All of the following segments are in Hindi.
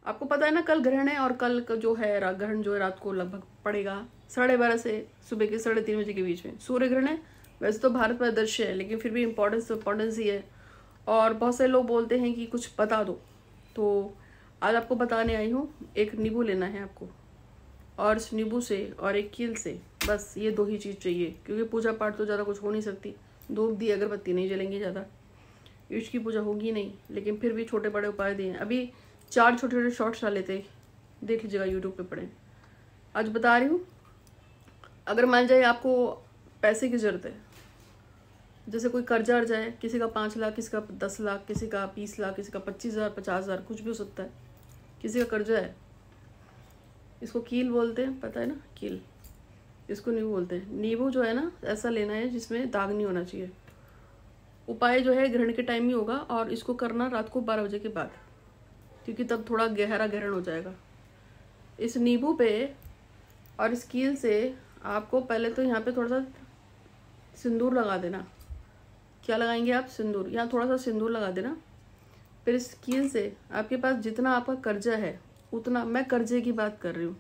आपको पता है ना कल ग्रहण है, और कल का जो है ग्रहण जो है रात को लगभग पड़ेगा 12:30 से सुबह के 3:30 बजे के बीच में सूर्य ग्रहण है। वैसे तो भारत में अदृश्य है, लेकिन फिर भी इम्पोर्टेंस ही है। और बहुत सारे लोग बोलते हैं कि कुछ बता दो, तो आज आपको बताने आई हूँ। एक नींबू लेना है आपको, और इस नींबू से और एक कील से, बस ये 2 ही चीज़ चाहिए, क्योंकि पूजा पाठ तो ज़्यादा कुछ हो नहीं सकती। धूप दी अगरबत्ती नहीं जलेंगी, ज़्यादा ईश की पूजा होगी नहीं, लेकिन फिर भी छोटे बड़े उपाय दिए। अभी 4 छोटे छोटे शॉर्ट्स डाले थे, देख लीजिएगा यूट्यूब पे पड़े। आज बता रही हूँ, अगर मान जाए आपको पैसे की ज़रूरत है, जैसे कोई कर्जा अर्जा है, किसी का 5 लाख, किसी का 10 लाख, किसी का 20 लाख, किसी का 25,000, 50,000, कुछ भी हो सकता है, किसी का कर्जा है। इसको कील बोलते हैं, पता है ना, कील। इसको नींबू बोलते हैं। नींबू जो है ना ऐसा लेना है जिसमें दाग नहीं होना चाहिए। उपाय जो है ग्रहण के टाइम ही होगा, और इसको करना रात को 12 बजे के बाद, क्योंकि तब थोड़ा गहरा ग्रहण हो जाएगा। इस नींबू पे और इस कील से आपको पहले तो यहाँ पे थोड़ा सा सिंदूर लगा देना। क्या लगाएंगे आप? सिंदूर। यहाँ थोड़ा सा सिंदूर लगा देना। फिर इस कील से आपके पास जितना आपका कर्जा है उतना, मैं कर्जे की बात कर रही हूँ,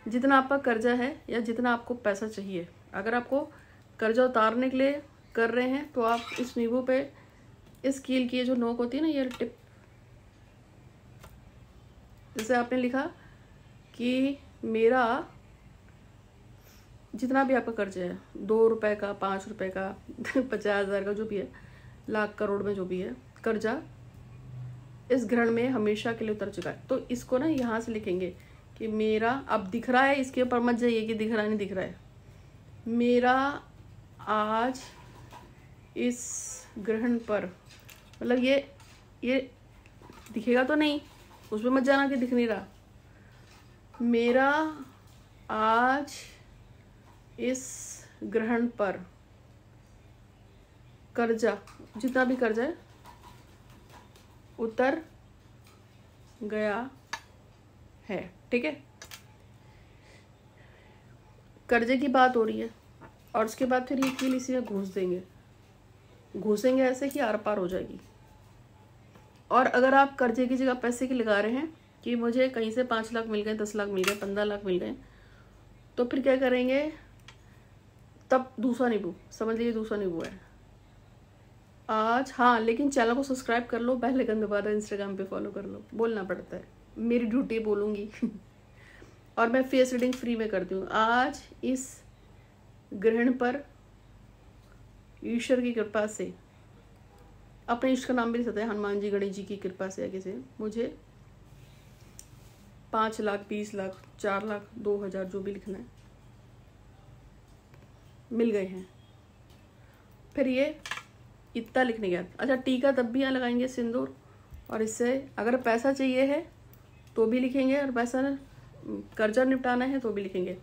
जितना आपका कर्जा है या जितना आपको पैसा चाहिए, अगर आपको कर्जा उतारने के लिए कर रहे हैं तो आप इस नींबू पे इस कील की जो नोक होती है ना, ये टिप, जैसे आपने लिखा कि मेरा जितना भी आपका कर्जा है, 2 रुपए का, 5 रुपए का 50,000 का, जो भी है, लाख करोड़ में जो भी है कर्जा, इस ग्रहण में हमेशा के लिए उतर चुका है। तो इसको ना यहाँ से लिखेंगे कि मेरा, अब दिख रहा है, इसके ऊपर मत जाइए कि दिख रहा नहीं दिख रहा है, मेरा आज इस ग्रहण पर, मतलब ये दिखेगा तो नहीं, उसमें मत जाना कि दिख नहीं रहा। मेरा आज इस ग्रहण पर कर्जा, जितना भी कर्जा है, उतर गया है। ठीक है, कर्जे की बात हो रही है। और उसके बाद फिर ये कील इसी में घुसेंगे ऐसे कि आर पार हो जाएगी। और अगर आप कर्जे की जगह पैसे की लगा रहे हैं कि मुझे कहीं से 5 लाख मिल गए, 10 लाख मिल गए, 15 लाख मिल गए, तो फिर क्या करेंगे, तब दूसरा नींबू, समझ लीजिए दूसरा नींबू है आज। हाँ, लेकिन चैनल को सब्सक्राइब कर लो, बेल आइकन दबा दो, इंस्टाग्राम पे फॉलो कर लो, बोलना पड़ता है, मेरी ड्यूटी बोलूँगी। और मैं फेस रीडिंग फ्री में करती हूँ। आज इस ग्रहण पर ईश्वर की कृपा से, अपने इष्ट का नाम भी लिख सकते हैं, हनुमान जी, गणेश जी की कृपा से, या किसी, मुझे 5 लाख, 20 लाख, 4 लाख, 2,000, जो भी लिखना है, मिल गए हैं। फिर ये इतना लिखने गया। अच्छा, टीका तब भी यहाँ लगाएंगे, सिंदूर। और इससे अगर पैसा चाहिए है तो भी लिखेंगे, और पैसा कर्जा निपटाना है तो भी लिखेंगे।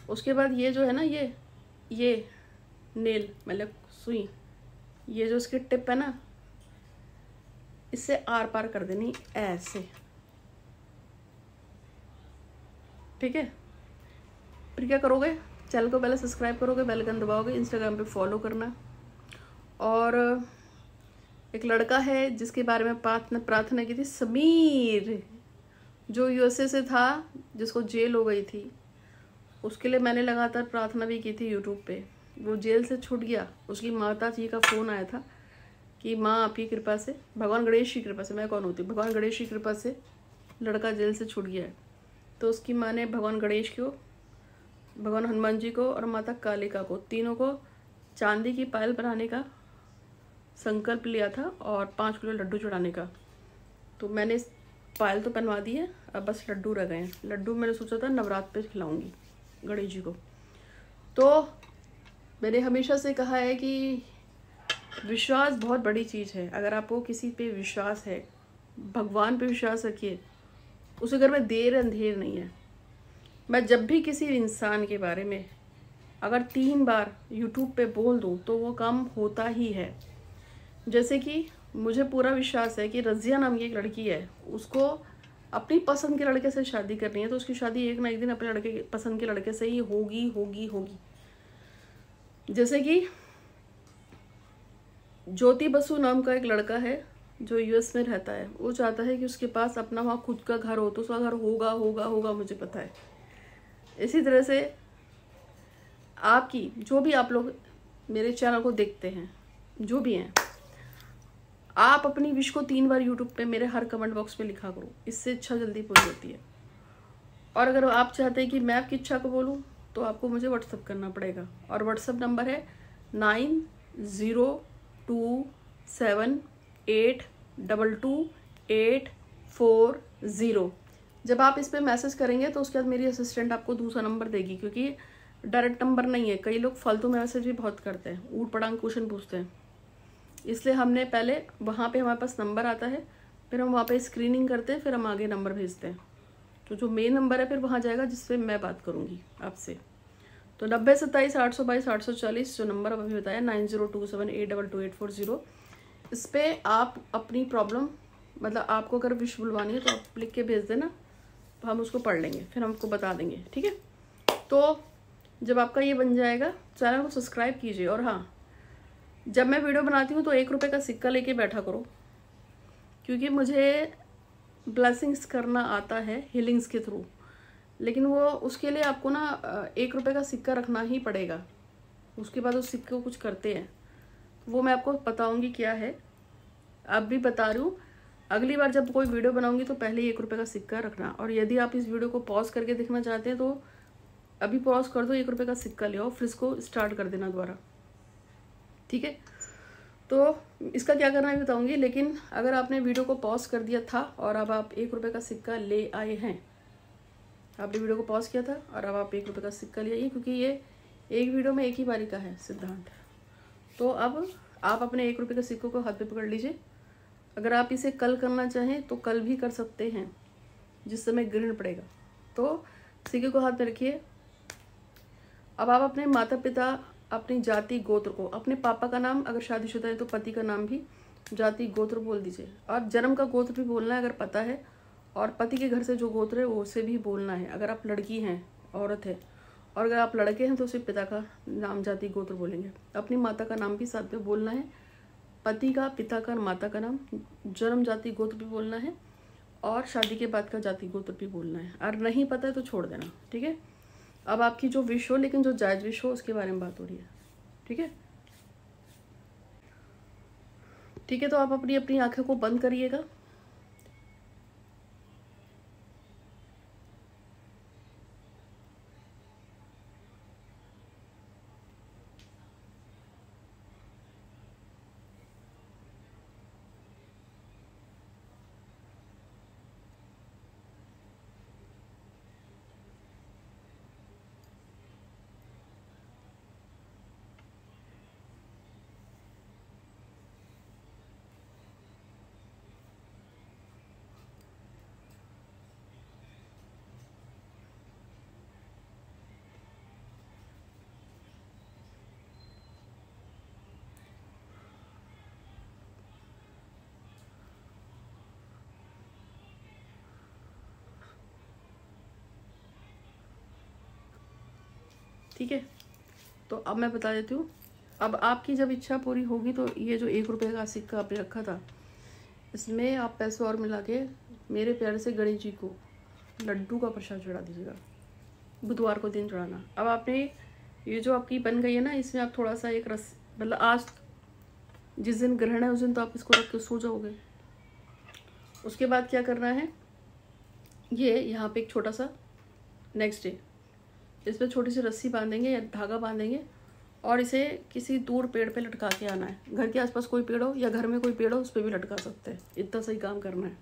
उसके बाद ये जो है ना, ये नेल, मतलब सुई, ये जो इसकी टिप है ना, इससे आर पार कर देनी ऐसे। ठीक है, फिर क्या करोगे, चैनल को पहले सब्सक्राइब करोगे, बेल आइकन दबाओगे, इंस्टाग्राम पे फॉलो करना। और एक लड़का है जिसके बारे में प्रार्थना की थी, समीर, जो यूएसए से था, जिसको जेल हो गई थी, उसके लिए मैंने लगातार प्रार्थना भी की थी यूट्यूब पे। वो जेल से छूट गया। उसकी माता जी का फ़ोन आया था कि माँ आपकी कृपा से, भगवान गणेश की कृपा से, मैं कौन होती, भगवान गणेश की कृपा से लड़का जेल से छूट गया है। तो उसकी माँ ने भगवान गणेश को, भगवान हनुमान जी को और माता कालिका को, तीनों को चांदी की पायल बनाने का संकल्प लिया था, और 5 किलो लड्डू चढ़ाने का। तो मैंने पायल तो पहनवा दी है, अब बस लड्डू रह गए हैं। लड्डू मैंने सोचा था नवरात्र पे खिलाऊंगी गणेश जी को। तो मैंने हमेशा से कहा है कि विश्वास बहुत बड़ी चीज़ है। अगर आपको किसी पे विश्वास है, भगवान पे विश्वास रखिए, उस घर में देर अंधेर नहीं है। मैं जब भी किसी इंसान के बारे में अगर 3 बार यूट्यूब पे बोल दूँ तो वो काम होता ही है। जैसे कि मुझे पूरा विश्वास है कि रज़िया नाम की एक लड़की है, उसको अपनी पसंद के लड़के से शादी करनी है, तो उसकी शादी एक ना एक दिन अपने लड़के, पसंद के लड़के से ही होगी। जैसे कि ज्योति बसु नाम का एक लड़का है जो यूएस में रहता है वो चाहता है कि उसके पास अपना वहाँ खुद का घर हो, तो उसका घर होगा होगा होगा, मुझे पता है। इसी तरह से आपकी जो भी आप लोग मेरे चैनल को देखते हैं, जो भी हैं, आप अपनी विश को 3 बार यूट्यूब पे मेरे हर कमेंट बॉक्स में लिखा करो, इससे इच्छा जल्दी पूरी होती है। और अगर आप चाहते हैं कि मैं आपकी इच्छा को बोलूं तो आपको मुझे व्हाट्सअप करना पड़ेगा, और व्हाट्सअप नंबर है 9027822840। जब आप इस पर मैसेज करेंगे तो उसके बाद मेरी असिस्टेंट आपको दूसरा नंबर देगी, क्योंकि डायरेक्ट नंबर नहीं है। कई लोग फालतू मैसेज भी बहुत करते हैं, ऊट पटांग क्वेश्चन पूछते हैं, इसलिए हमने पहले वहाँ पे हमारे पास नंबर आता है, फिर हम वहाँ पे स्क्रीनिंग करते हैं, फिर हम आगे नंबर भेजते हैं। तो जो मेन नंबर है फिर वहाँ जाएगा जिससे मैं बात करूँगी आपसे। तो 9027822840 जो नंबर अभी बताया 9027822840, इस पर आप अपनी प्रॉब्लम, मतलब आपको अगर विश बुलवानी है तो आप लिख के भेज देना, तो हम उसको पढ़ लेंगे, फिर हमको बता देंगे, ठीक है। तो जब आपका ये बन जाएगा, चैनल को सब्सक्राइब कीजिए। और हाँ, जब मैं वीडियो बनाती हूँ तो 1 रुपये का सिक्का लेके बैठा करो, क्योंकि मुझे ब्लेसिंग्स करना आता है हीलिंग्स के थ्रू, लेकिन वो उसके लिए आपको ना 1 रुपये का सिक्का रखना ही पड़ेगा। उसके बाद उस सिक्के को कुछ करते हैं, वो मैं आपको बताऊंगी क्या है। अब भी बता रही हूँ, अगली बार जब कोई वीडियो बनाऊंगी तो पहले 1 रुपये का सिक्का रखना। और यदि आप इस वीडियो को पॉज करके देखना चाहते हैं तो अभी पॉज कर दो, 1 रुपये का सिक्का ले आओ, फिर इसको स्टार्ट कर देना दोबारा, ठीक है। तो इसका क्या करना है बताऊंगी, लेकिन अगर आपने वीडियो को पॉज कर दिया था और अब आप 1 रुपये का सिक्का ले आए हैं, आपने वीडियो को पॉज किया था और अब आप 1 रुपये का सिक्का ले आइए, क्योंकि ये एक वीडियो में एक ही बारी का है सिद्धांत। तो अब आप अपने 1 रुपये के सिक्कों को हाथ पे पकड़ लीजिए। अगर आप इसे कल करना चाहें तो कल भी कर सकते हैं, जिस समय ग्रहण पड़ेगा। तो सिक्के को हाथ में रखिए। अब आप अपने माता पिता, अपनी जाति गोत्र को, अपने पापा का नाम अगर शादीशुदा है तो पति का नाम भी जाति गोत्र बोल दीजिए, और जन्म का गोत्र भी बोलना है अगर पता है, और पति के घर से जो गोत्र है वो उसे भी बोलना है, अगर आप लड़की हैं, औरत है। और अगर आप लड़के हैं तो सिर्फ पिता का नाम जाति गोत्र बोलेंगे। अपनी माता का नाम भी साथ में बोलना है, पति का, पिता का, माता का नाम, जन्म जाति गोत्र भी बोलना है, और शादी के बाद का जाति गोत्र भी बोलना है। और नहीं पता है तो छोड़ देना, ठीक है। अब आपकी जो विश हो, लेकिन जो जायज विश हो उसके बारे में बात हो रही है, ठीक है। ठीक है, तो आप अपनी अपनी आंखें को बंद करिएगा। ठीक है, तो अब मैं बता देती हूँ। अब आपकी जब इच्छा पूरी होगी तो ये जो 1 रुपये का सिक्का आपने रखा था, इसमें आप पैसे और मिला के मेरे प्यारे से गणेश जी को लड्डू का प्रसाद चढ़ा दीजिएगा, बुधवार को दिन चढ़ाना। अब आपने ये जो आपकी बन गई है ना, इसमें आप थोड़ा सा एक रस, मतलब आज जिस दिन ग्रहण है उस दिन तो आप इसको रख के सो जाओगे। उसके बाद क्या करना है, ये यहाँ पे एक छोटा सा नेक्स्ट डे इस पर छोटी सी रस्सी बांधेंगे या धागा बांधेंगे, और इसे किसी दूर पेड़ पे लटका के आना है। घर के आसपास कोई पेड़ हो या घर में कोई पेड़ हो उस पर भी लटका सकते हैं, इतना सही काम करना है।